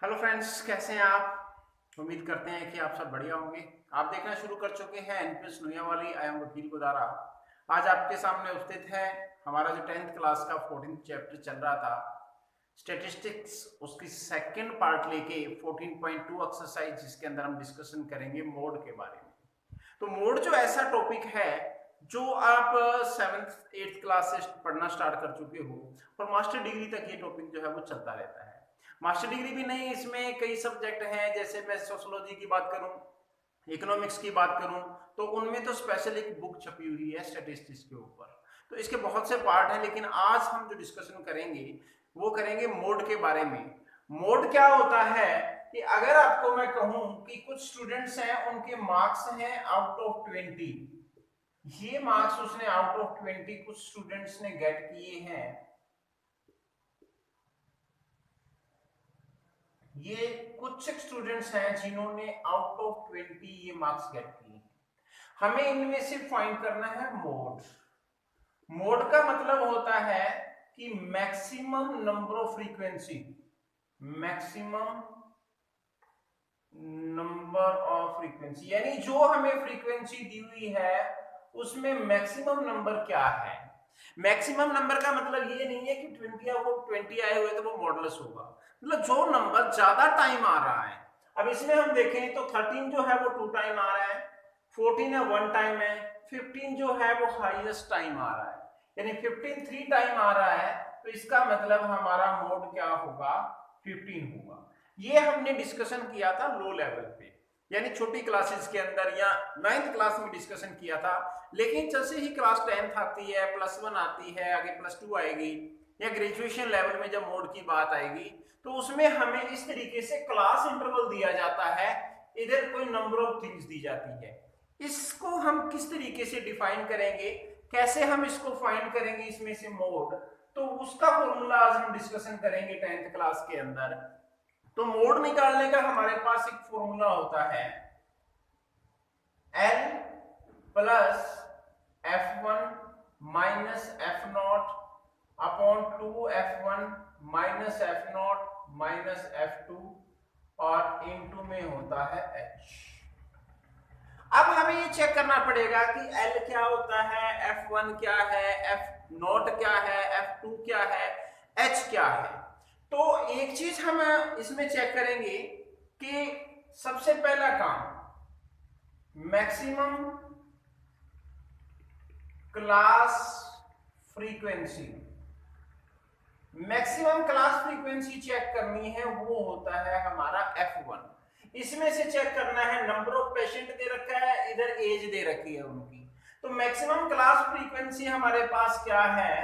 Hello friends, कैसे हैं आप। उम्मीद करते हैं कि आप सब बढ़िया होंगे। आप देखना शुरू कर चुके हैं एनपीएस नोया वाली आई एम वकील गोदारा। आज आपके सामने उपस्थित है हमारा जो 10th क्लास का 14th चैप्टर चल रहा था स्टेटिस्टिक्स, उसकी सेकंड पार्ट लेके 14.2 एक्सरसाइज, जिसके अंदर हम डिस्कशन करेंगे मोड के बारे में। तो मोड जो ऐसा टॉपिक है जो आप 7th 8th क्लास से पढ़ना स्टार्ट कर चुके हो और मास्टर डिग्री तक ये टॉपिक जो है वो चलता रहता है। मास्टर डिग्री भी नहीं, इसमें कई सब्जेक्ट हैं। जैसे मैं सोशोलॉजी की बात करूं, इकोनॉमिक्स की बात करूं, तो उनमें तो स्पेशल एक बुक छपी हुई है स्टैटिस्टिक्स के ऊपर। तो इसके बहुत से पार्ट हैं, लेकिन आज हम जो डिस्कशन करेंगे वो करेंगे मोड के बारे में। मोड क्या होता है कि अगर आपको मैं कहूं कि कुछ स्टूडेंट्स हैं, उनके मार्क्स हैं आउट ऑफ 20, ये मार्क्स उसने आउट ऑफ 20 कुछ स्टूडेंट्स ने गेट किए हैं, ये कुछ स्टूडेंट्स हैं जिन्होंने आउट ऑफ 20 ये मार्क्स गेट किए हैं। हमें इनमें से फाइंड करना है मोड। मोड का मतलब होता है कि maximum number of frequency, maximum number of frequency, यानी जो हमें फ्रीक्वेंसी दी हुई है उसमें मैक्सिमम नंबर क्या है। मैक्सिमम नंबर का मतलब ये नहीं है कि 20 या वो 20 आए हुए तो वो मॉडुलस होगा, मतलब जो नंबर ज्यादा टाइम आ रहा है। अब इसमें हम देखें तो 13 जो है वो 2 टाइम आ रहा है, 14 है 1 टाइम है, 15 जो है वो हाईएस्ट टाइम आ रहा है, यानी 15 3 टाइम आ रहा है। तो इसका मतलब हमारा मोड क्या होगा, 15 होगा। ये हमने डिस्कशन किया था लो लेवल पे, यानी छोटी क्लासेस के अंदर या 9th क्लास में डिस्कशन किया था। लेकिन जैसे ही क्लास 10th आती है, +1 आती है, आगे +2 आएगी, या ग्रेजुएशन लेवल में जब मोड की बात आएगी तो उसमें हमें इस तरीके से क्लास इंटरवल दिया जाता है, इधर कोई नंबर ऑफ थिंग्स दी जाती है। इसको हम किस तरीके से डिफाइन करेंगे, कैसे हम इसको फाइंड करेंगे इसमें से मोड, तो उसका फॉर्मूला आज हम डिस्कशन करेंगे 10th क्लास के अंदर। तो मोड निकालने का हमारे पास एक फॉर्मूला होता है L plus F1 minus F0 upon 2F1 minus F0 minus F2 और इनटू में होता है H। अब हमें ये चेक करना पड़ेगा कि L क्या होता है, F1 क्या है, F0 क्या है, F2 क्या है, H क्या है। तो एक चीज हम इसमें चेक करेंगे कि सबसे पहला काम maximum class frequency, maximum class frequency check करनी है, वो होता है हमारा F1। इसमें से चेक करना है नंबर ऑफ पेशेंट दे रखा है, इधर एज दे रखी है उनकी। तो मैक्सिमम क्लास फ्रीक्वेंसी हमारे पास क्या है,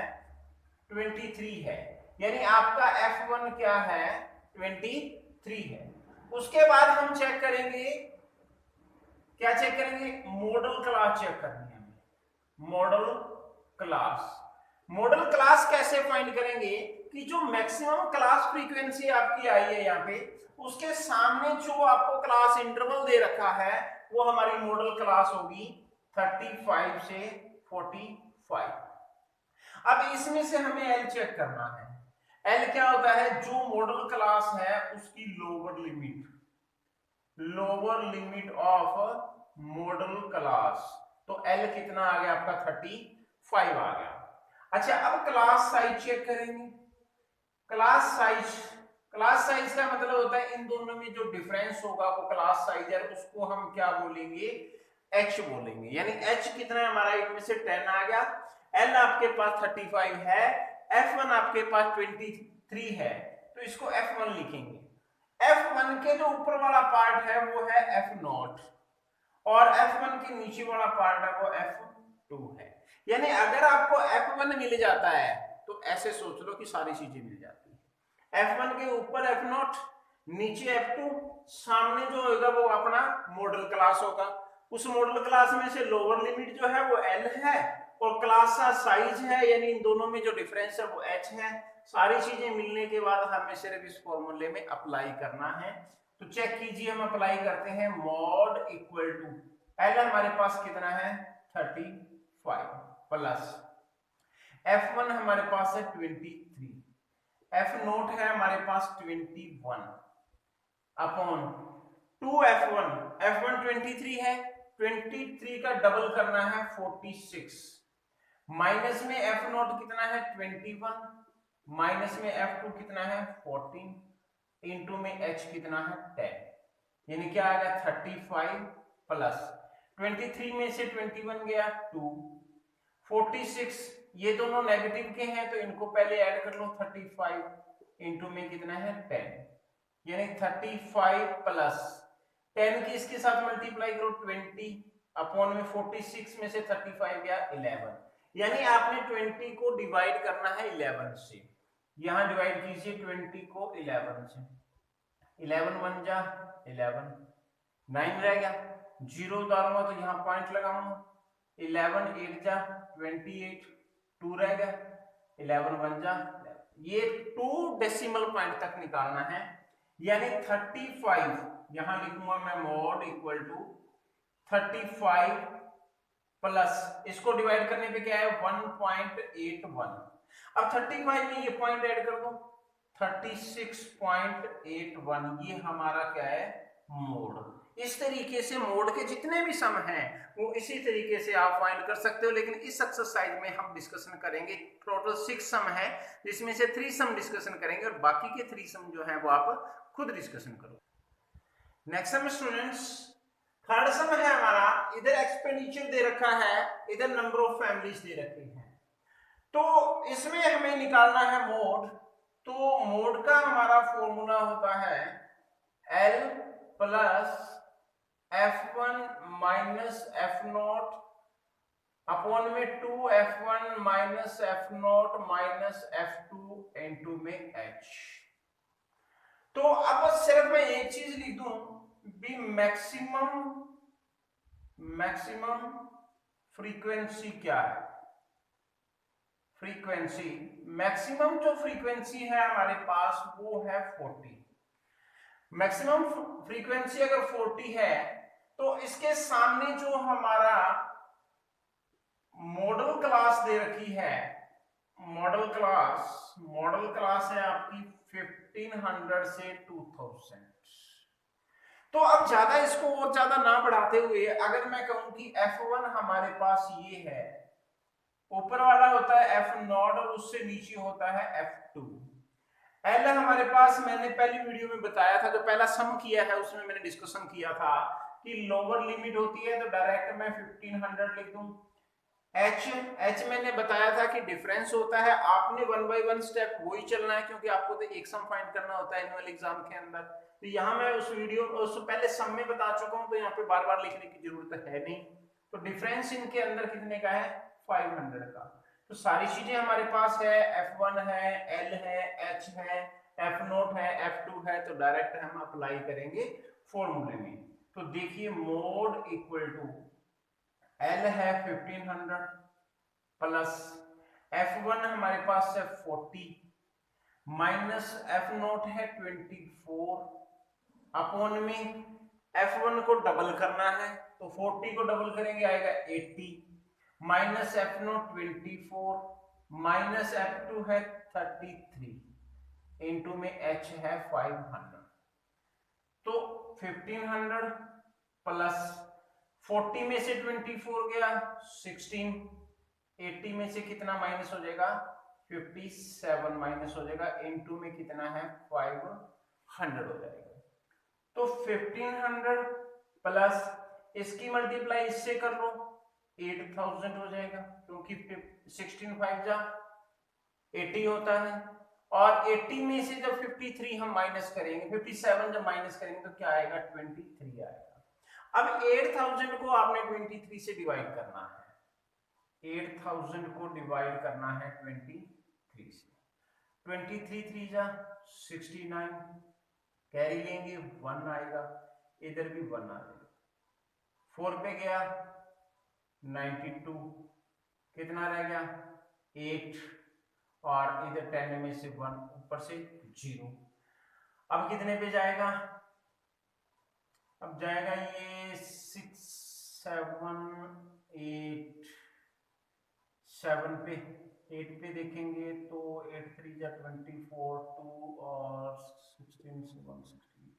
23 है, यानी आपका F1 क्या है, 23 है। उसके बाद हम चेक करेंगे, क्या चेक करेंगे, मॉडल क्लास चेक करनी है हमें। मॉडल क्लास, मॉडल क्लास कैसे फाइंड करेंगे कि जो मैक्सिमम क्लास फ्रीक्वेंसी आपकी आई है यहाँ पे, उसके सामने जो आपको क्लास इंटरवल दे रखा है वो हमारी मॉडल क्लास होगी 35 से 45। अब इसमें से हमें एल चेक करना है। एल क्या होता है, जो मॉडल क्लास है उसकी lower limit, lower limit of model class. तो एल कितना आ गया आपका, 35 आ गया। अच्छा, अब क्लास साइज चेक करेंगे। क्लास साइज, क्लास साइज का मतलब होता है इन दोनों में जो डिफरेंस होगा वो क्लास साइज है, उसको हम क्या बोलेंगे, एच बोलेंगे। यानी एच कितना है हमारा, इनमें से 10 आ गया। एल आपके पास 35 है, F1 आपके पास 23 है, तो इसको F1 लिखेंगे। F1 के जो ऊपर वाला पार्ट है वो है F0 और F1 के नीचे वाला पार्ट है वो F2 है। यानी अगर आपको F1 मिल जाता है तो ऐसे सोच लो कि सारी चीजें मिल जाती है। F1 के ऊपर F0, नीचे F2, सामने जो होगा वो अपना मॉडल क्लास होगा। उस मॉडल क्लास में से लोअर लिमिट जो है वो L है और क्लास का साइज है, यानी इन दोनों में जो डिफरेंस है वो H है। सारी चीजें मिलने के बाद हमें सिर्फ इस फॉर्मूले में अप्लाई करना है। तो चेक कीजिए, हम अप्लाई करते हैं मॉड इक्वल टू एल हमारे पास कितना है 35 प्लस F1 हमारे पास है 23, F0 है हमारे पास 21, अपॉन 2f1, f1 23 है, 23 का डबल करना है 46, माइनस में f0 कितना है 21, माइनस में f2 कितना है 14, इंटू में h कितना है 10, यानी क्या आ गया 35 प्लस 23 में से 21 गया 2, 46, ये दोनों नेगेटिव के हैं तो इनको पहले ऐड कर लो 35, इंटू में कितना है 10, यानी 35 प्लस 10 की इसके साथ मल्टीप्लाई करो 20, अपॉन में 46 में से 35 गया 11, यानी आपने 20 को डिवाइड करना है 11 से, यहां डिवाइड कीजिए 20 को 11 से, 11 1 जा 11, 9 रह गया, 0 उतारूंगा तो यहाँ पॉइंट लगाऊंगा, 11 8 जा 28, 2 रह गया, 11 1 जा, ये 2 डेसिमल पॉइंट तक निकालना है, यानी 35, यहां लिखूंगा मैं मॉड इक्वल टू 35 प्लस इसको डिवाइड करने पे क्या है 1.81, अब 35 में ये पॉइंट ऐड कर दो 36.81, ये हमारा क्या है मोड। इस तरीके से मोड के जितने भी सम हैं वो इसी तरीके से आप फाइंड कर सकते हो, लेकिन इस एक्सरसाइज में हम डिस्कशन करेंगे टोटल 6 सम है, जिसमें से 3 सम डिस्कशन करेंगे और बाकी के 3 सम जो है वो आप खुद डिस्कशन करो। Next sum students, third sum है हमारा, इधर एक्सपेंडिचर दे रखा है, इधर नंबर ऑफ फैमिलीज दे रखे हैं, तो इसमें हमें निकालना है मोड। तो मोड का हमारा फॉर्मूला होता है L plus F1 minus F0 upon में 2F1 minus F0 minus F2 into में H। तो अब सिर्फ मैं एक चीज लिख दूं, बी मैक्सिमम फ्रीक्वेंसी क्या है, फ्रीक्वेंसी मैक्सिमम जो फ्रीक्वेंसी है हमारे पास वो है 40, मैक्सिमम फ्रीक्वेंसी अगर 40 है तो इसके सामने जो हमारा मॉडल क्लास दे रखी है, मॉडल क्लास है आपकी 1500 से 2000। तो अब ज्यादा इसको और ज्यादा ना बढ़ाते हुए अगर मैं कहूं कि F1 हमारे पास ये है, ऊपर वाला होता है F0 और उससे नीचे होता है F2, L हमारे पास मैंने पहली वीडियो में बताया था, जो पहला सम किया है उसमें मैंने डिस्कशन किया था कि लोअर लिमिट होती है तो डायरेक्ट मैं 1500 लिख दूं। H मैंने बताया था कि डिफरेंस होता है, आपने 1 बाय 1 स्टेप वही चलना है क्योंकि आपको तो एक सम फाइंड करना होता है एनुअल एग्जाम के अंदर, तो यहाँ मैं उस वीडियो उस पहले सम में बता चुका हूँ, तो यहाँ पे बार बार लिखने की जरूरत है नहीं। तो डिफरेंस इनके अंदर कितने का है 500 का, तो सारी चीजें हमारे पास है, F1 है, L है, H है, F0 है, F2 है, तो डायरेक्ट हम अप्लाई करेंगे फॉर्मूले में। तो देखिए मोड इक्वल टू L है 1500 प्लस F1 हमारे पास है 40 माइनस F0 है 24 अपॉन में F1 को डबल करना है तो 40 को डबल करेंगे आएगा 80 माइनस F0 24 माइनस F2 है 33 इंटू में H है 500, तो 1500 प्लस 40 में से 24 गया 16, 80 में से कितना माइनस हो जाएगा 57 माइनस हो जाएगा, इनटू में कितना है 500 हो जाएगा। तो 1500 प्लस इसकी मल्टीप्लाई इससे कर लो 8000 हो जाएगा, क्योंकि 16 5 जा 80 होता है, और 80 में से जब 53 हम माइनस करेंगे, 57 जब माइनस करेंगे तो क्या आएगा 23 आएगा। अब 8000 को आपने 23 से डिवाइड करना है, 8000 को डिवाइड करना है 23 से, 23 3 जा 69, कैरी लेंगे 1 आएगा, इधर भी 1 आ जाएगा, 4 पे गया 92, कितना रह गया 8, और इधर 10 में से 1 ऊपर से 0, अब कितने पे जाएगा, अब जाएगा ये 6 7 8 7 पे, 8 पे देखेंगे तो 8 3 जा 24, 2 और 16 से 168,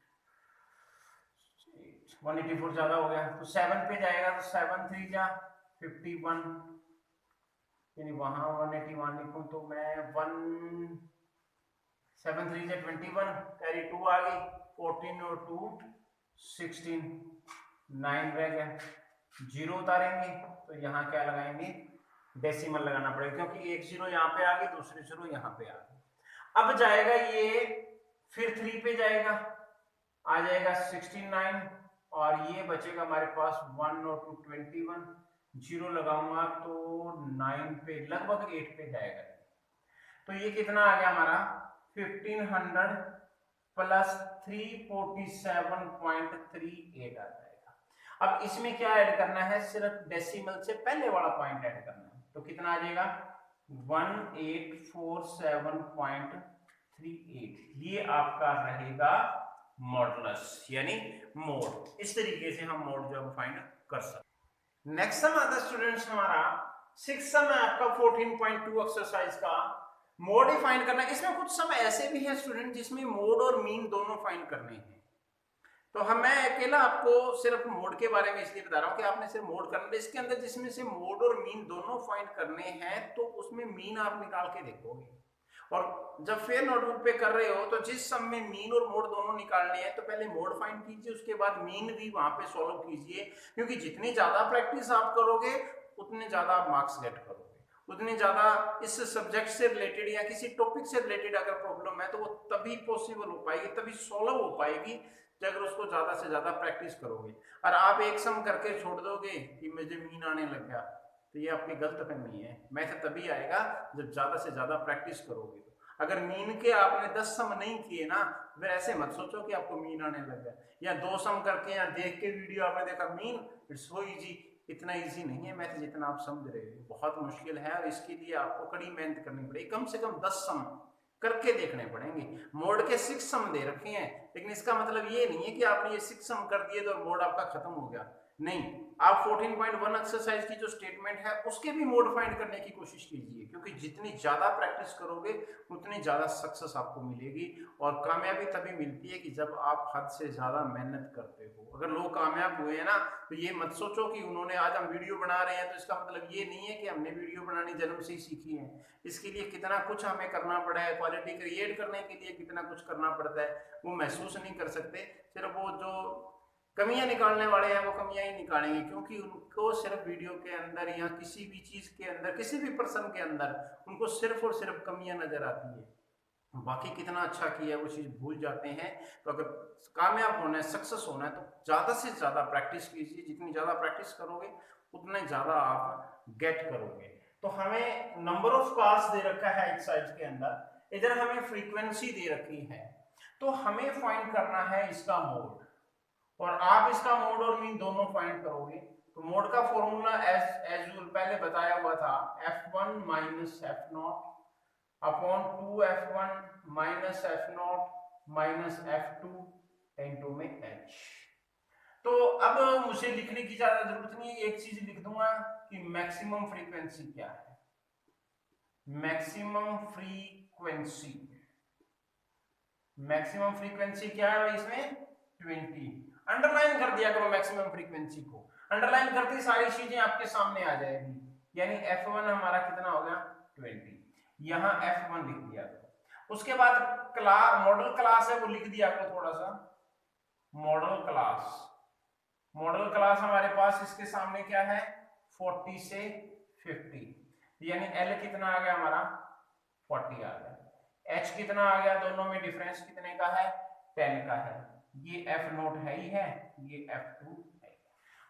184 ज्यादा हो गया, तो 7 पे जाएगा, तो 7 3 जा 51, यानी वहां 181 लिखूं तो मैं 1 7 3 जा 21, कैरी 2 आ गई, 14 और 2 16, 9 रह गया, 0 उतारेंगे तो यहाँ क्या लगाएंगे, डेसिमल लगाना पड़ेगा, क्योंकि एक 0 यहाँ पे आ गई, दूसरी 0 यहाँ पे आ गई। अब जाएगा ये, फिर 3 पे जाएगा, आ जाएगा 69, और ये बचेगा हमारे पास 1 और 2 21, 0 लगाऊंगा तो 9 पे, लगभग 8 पे जाएगा। तो ये कितना आ गया हमारा 1500 प्लस 347.38 आ जाएगा। अब इसमें क्या ऐड करना है, सिर्फ डेसिमल से पहले वाला पॉइंट ऐड करना है, तो कितना आ जाएगा 1847.38, ये आपका रहेगा मॉडुलस यानी मोड। इस तरीके से हम मोड जो फाइंड कर सकते। नेक्स्ट सम आता है स्टूडेंट्स हमारा 6 सम है आपका 14.2 एक्सरसाइज का, मोड ही फाइंड करना है। इसमें कुछ सम ऐसे भी हैं स्टूडेंट जिसमें मोड और मीन दोनों फाइंड करने हैं, तो मैं अकेला आपको सिर्फ मोड के बारे में इसलिए बता रहा हूं कि आपने सिर्फ मोड करना है। इसके अंदर जिसमें से मोड और मीन दोनों फाइंड करने हैं, तो उसमें मीन आप निकाल के देखोगे, और जब फिर नोटबुक पे कर रहे हो तो जिस सम में मीन और मोड दोनों निकालने हैं, तो पहले मोड फाइंड कीजिए, उसके बाद मीन भी वहां पे सॉल्व कीजिए, क्योंकि जितनी ज्यादा प्रैक्टिस आप करोगे उतने ज्यादा आप मार्क्स गेट करोगे, उतनी ज्यादा इस सब्जेक्ट से रिलेटेड या किसी टॉपिक से रिलेटेड अगर प्रॉब्लम है तो वो तभी पॉसिबल हो पाएगी, तभी सॉल्व हो पाएगी अगर उसको ज्यादा से ज्यादा प्रैक्टिस करोगे। और आप एक सम करके छोड़ दोगे कि मुझे मीन आने लग गया, तो ये आपकी गलत फहमी है। मैथ तभी आएगा जब ज्यादा से ज्यादा प्रैक्टिस करोगे। अगर मीन के आपने 10 सम नहीं किए ना, फिर ऐसे मत सोचो कि आपको मीन आने लग गया, या 2 सम करके या देख के वीडियो आपने देखा मीन, इट्स सो इजी। इतना इजी नहीं है मैथ जितना आप समझ रहे हो, बहुत मुश्किल है, और इसके लिए आपको कड़ी मेहनत करनी पड़ेगी, कम से कम 10 सम करके देखने पड़ेंगे। मोड के 6 सम दे रखे हैं, लेकिन इसका मतलब ये नहीं है कि आपने ये 6 सम कर दिए तो मोड आपका खत्म हो गया, नहीं। आप 14.1 एक्सरसाइज की जो स्टेटमेंट है उसके भी मोड फाइंड करने की कोशिश कीजिए, क्योंकि जितनी ज्यादा प्रैक्टिस करोगे उतनी ज्यादा सक्सेस आपको मिलेगी, और कामयाबी तभी मिलती है कि जब आप हद से ज्यादा मेहनत करते हो। अगर लोग कामयाब हुए हैं ना, तो ये मत सोचो कि उन्होंने, आज हम वीडियो बना रहे हैं तो इसका मतलब ये नहीं है कि हमने वीडियो बनानी जन्म से ही सीखी है। इसके लिए कितना कुछ हमें करना पड़ा है, क्वालिटी क्रिएट करने के लिए कितना कुछ करना पड़ता है, वो महसूस नहीं कर सकते। सिर्फ वो जो कमियां निकालने वाले हैं वो कमियां ही निकालेंगे, क्योंकि उनको सिर्फ वीडियो के अंदर या किसी भी चीज के अंदर, किसी भी पर्सन के अंदर उनको सिर्फ और सिर्फ कमियां नजर आती है, बाकी कितना अच्छा किया है वो चीज भूल जाते हैं। तो अगर कामयाब होना है, सक्सेस होना है, तो ज्यादा से ज्यादा प्रैक्टिस कीजिए, जितनी ज्यादा प्रैक्टिस करोगे उतना ज्यादा आप गेट करोगे। तो हमें नंबर ऑफ क्लास दे रखा है एक्सरसाइज के अंदर, इधर हमें फ्रीक्वेंसी दे रखी है, तो हमें फाइंड करना है इसका मोड, और आप इसका मोड और मीन दोनों फाइंड करोगे। तो मोड का फॉर्मूला एज यूजुअल पहले बताया हुआ था, F1 minus F0 upon 2F1 minus F0 minus F2 into में H। तो अब मुझे लिखने की ज्यादा जरूरत नहीं है, एक चीज लिख दूंगा कि मैक्सिमम फ्रीक्वेंसी क्या है। मैक्सिमम फ्रीक्वेंसी, मैक्सिमम फ्रीक्वेंसी क्या है इसमें 20। अंडरलाइन कर दिया करो मैक्सिमम फ्रीक्वेंसी को, अंडरलाइन करते ही सारी चीजें आपके सामने आ जाएगी। यानी F1 हमारा कितना हो गया 20, यहां F1 लिख दिया करो। उसके बाद क्लास, मॉडल क्लास है वो लिख दिया करो थोड़ा सा, मॉडल क्लास। मॉडल क्लास हमारे पास इसके सामने क्या है 40 से 50, यानी L कितना आ गया हमारा 40 आ गया, H कितना आ गया, दोनों में डिफरेंस कितने का है 10 का है, ये F0 है ही है, ये F2 है।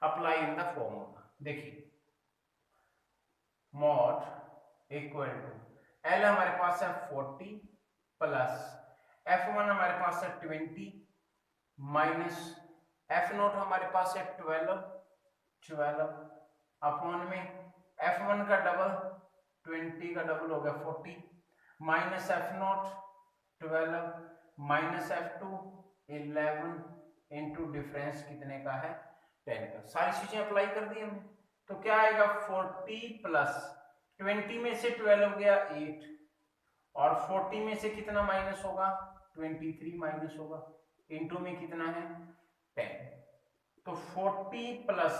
अप्लाई इन द फॉर्मूला, देखिए मॉड इक्वल टू L हमारे पास है 40 प्लस F1 हमारे पास है 20 माइनस F0 हमारे पास है 12 अपॉन में F1 का डबल 20 का डबल हो गया 40 minus F0 12 minus F2 11 into difference कितने का है 10 का। सारी चीजें अप्लाई कर दी हमने, तो क्या आएगा 40 प्लस 20 में से 12 गया 8, और 40 में से कितना माइनस होगा 23 माइनस होगा, इंटू में कितना है 10। तो 40 प्लस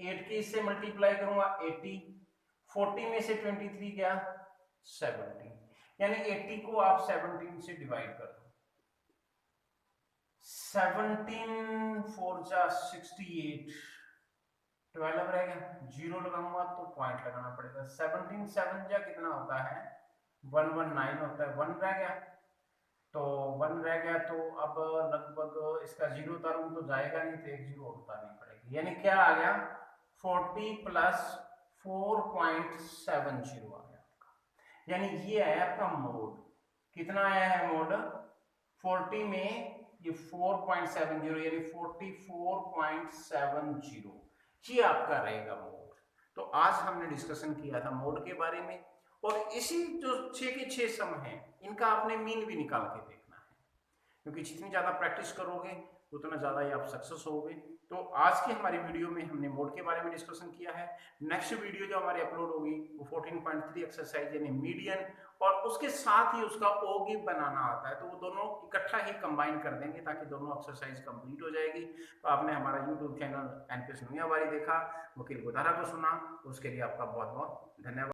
8 के इससे मल्टीप्लाई करूंगा 80, 40 में से 23 गया 17, यानी 80 को आप 17 से डिवाइड कर दो। 17 4 जा 68, 12 रह गया, जीरो लगाऊंगा तो पॉइंट लगाना पड़ेगा। 17 7 जा कितना होता है 119 होता है, 1 रह गया, तो 1 रह गया, तो अब लगभग इसका जीरो उतारूं तो जाएगा नहीं, तो एक जीरो उतारनी पड़ेगी, यानी क्या आ गया 40 प्लस 4.70 आ गया आपका, यानी ये आया आपका मोड। कितना आया है मोड 40 में ये 4.70 यानी 44.70, ये आपका रहेगा मोड। तो आज हमने डिस्कशन किया था मोड के बारे में, और इसी जो 6 के 6 सम हैं इनका आपने मीन भी निकाल के देखना है, क्योंकि जितनी ज़्यादा प्रैक्टिस करोगे उतना ज़्यादा ही आप सक्सेस होगे। तो आज की हमारी वीडियो में हमने मोड के बारे में डिस्कशन किया है। नेक्स्ट वीडियो जो हमारी अपलोड होगी वो 14.3 एक्सरसाइज यानी मीडियन, और उसके साथ ही उसका ओगी बनाना आता है, तो वो दोनों इकट्ठा ही कंबाइन कर देंगे ताकि दोनों एक्सरसाइज कंप्लीट हो जाएगी। तो आपने हमारा यूट्यूब चैनल एनपीएस नूनियावारी देखा, वकील गोदारा को सुना, उसके लिए आपका बहुत बहुत धन्यवाद।